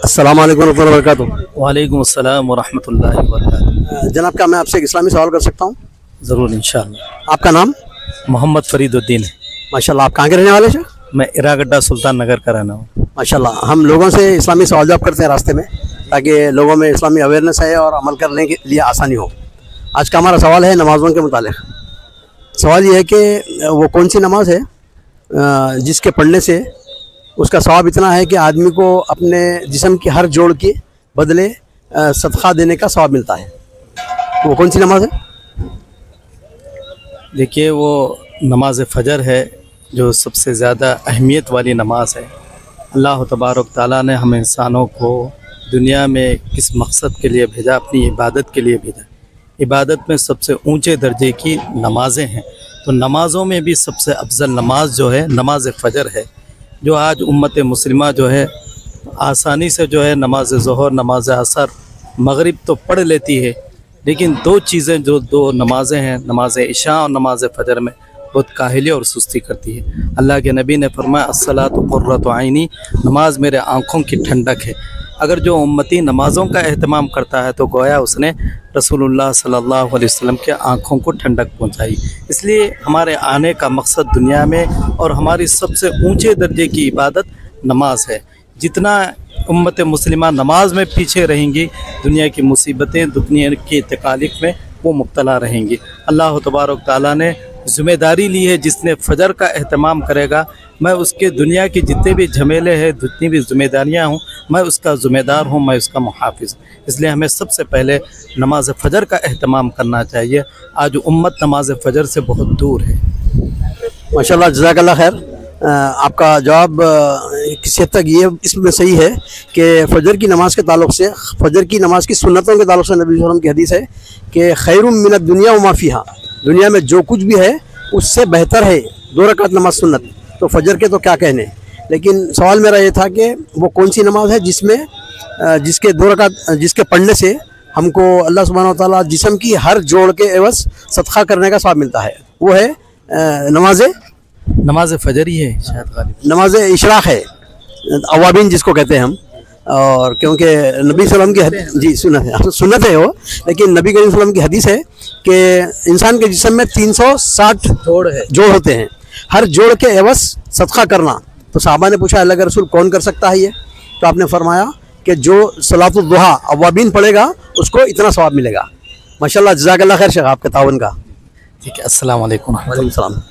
अस्सलाम वालेकुम रहमतुल्लाहि व बरकातुहू। वालेकुम अस्सलाम व रहमतुल्लाहि व बरकातुहू। जनाब, क्या मैं आपसे एक इस्लामी सवाल कर सकता हूँ? ज़रूर इंशाअल्लाह। आपका नाम? मोहम्मद फरीदुद्दीन है। माशाल्लाह। आप कहाँ के रहने वाले हैं? मैं इरागड्डा सुल्तान नगर का रहना हूँ। माशाल्लाह। हम लोगों से इस्लामी सवाल जवाब करते हैं रास्ते में, ताकि लोगों में इस्लामी अवेयरनेस है और अमल करने के लिए आसानी हो। आज का हमारा सवाल है नमाज़ों के मुतालिक। सवाल ये है कि वो कौन सी नमाज है जिसके पढ़ने से उसका सवाब इतना है कि आदमी को अपने जिस्म की हर जोड़ के बदले सदका देने का सवाब मिलता है। वो कौन सी नमाज है? देखिए, वो नमाज फ़जर है जो सबसे ज़्यादा अहमियत वाली नमाज है। अल्लाह तबारक ताला ने हम इंसानों को दुनिया में किस मकसद के लिए भेजा? अपनी इबादत के लिए भेजा। इबादत में सबसे ऊंचे दर्जे की नमाज़ें हैं, तो नमाज़ों में भी सबसे अफजल नमाज जो है नमाज फ़जर है, जो आज उम्मत मुस्लिमा जो है आसानी से जो है नमाज ज़ोहर, नमाज असर, मगरिब तो पढ़ लेती है, लेकिन दो चीज़ें जो दो नमाज़ें हैं, नमाज इशा और नमाज फ़जर में बहुत काहिली और सुस्ती करती है। अल्लाह के नबी ने फरमाया अस्सलातु कुर्रतु आइनी, नमाज मेरे आँखों की ठंडक है। अगर जो उम्मती नमाज़ों का एहतमाम करता है तो गोया उसने रसूलुल्लाह सल्लल्लाहु अलैहि वसल्लम के आँखों को ठंडक पहुँचाई। इसलिए हमारे आने का मकसद दुनिया में और हमारी सबसे ऊंचे दर्जे की इबादत नमाज है। जितना उम्मत मुस्लिमा नमाज में पीछे रहेंगी, दुनिया की मुसीबतें, दुनिया की तकालीफ में वो मुब्तला रहेंगी। अल्लाह तबारक ताला ने ज़िम्मेदारी ली है, जिसने फ़जर का एहतमाम करेगा, मैं उसके दुनिया की जितने भी झमेले हैं, जितनी भी ज़िम्मेदारियाँ हूँ, मैं उसका ज़िम्मेदार हूँ, मैं उसका मुहाफ़िज़। इसलिए हमें सबसे पहले नमाज फ़जर का एहतमाम करना चाहिए। आज उम्मत नमाज फ़जर से बहुत दूर है। माशाल्लाह, जज़ाकल्लाह खैर। आपका जवाब किसी हद तक ये इसमें सही है कि फ़जर की नमाज़ के ताल्लुक़ से, फ़जर की नमाज़ की सुन्नतों के ताल्लुक़ से नबी सल्लल्लाहु अलैहि वसल्लम की हदीस है कि खैरुम मिनद दुनिया व मा फ़ीहा, दुनिया में जो कुछ भी है उससे बेहतर है 2 रकात नमाज सुन्नत। तो फ़जर के तो क्या कहने, लेकिन सवाल मेरा ये था कि वो कौन सी नमाज है जिसमें जिसके 2 रकात जिसके पढ़ने से हमको अल्लाह सुब्हानहू व तआला जिस्म की हर जोड़ के एवज़ सदका करने का सवाब मिलता है। वो है नमाज फ़जर ही है, शायद गालिब नमाज इशराक़ है, अवाबिन जिसको कहते हैं हम। और क्योंकि नबी सल्लल्लाहु अलैहि वसल्लम की जी सुन्नत है वो, लेकिन नबी करीम सल्लल्लाहु अलैहि वसल्लम की हदीस है कि इंसान के जिस्म में 360 जोड़ होते हैं, हर जोड़ के एवज़ सदका करना। तो सहाबा ने पूछा अल्लाह के रसूल कौन कर सकता है ये? तो आपने फरमाया कि जो सलातुल दुहा अवाबिन पढ़ेगा उसको इतना सवाब मिलेगा। माशाल्लाह, जज़ाकल्लाह खैर शेख आपके तावन का। ठीक है। अस्सलाम वालेकुम। वालेकुम सलाम।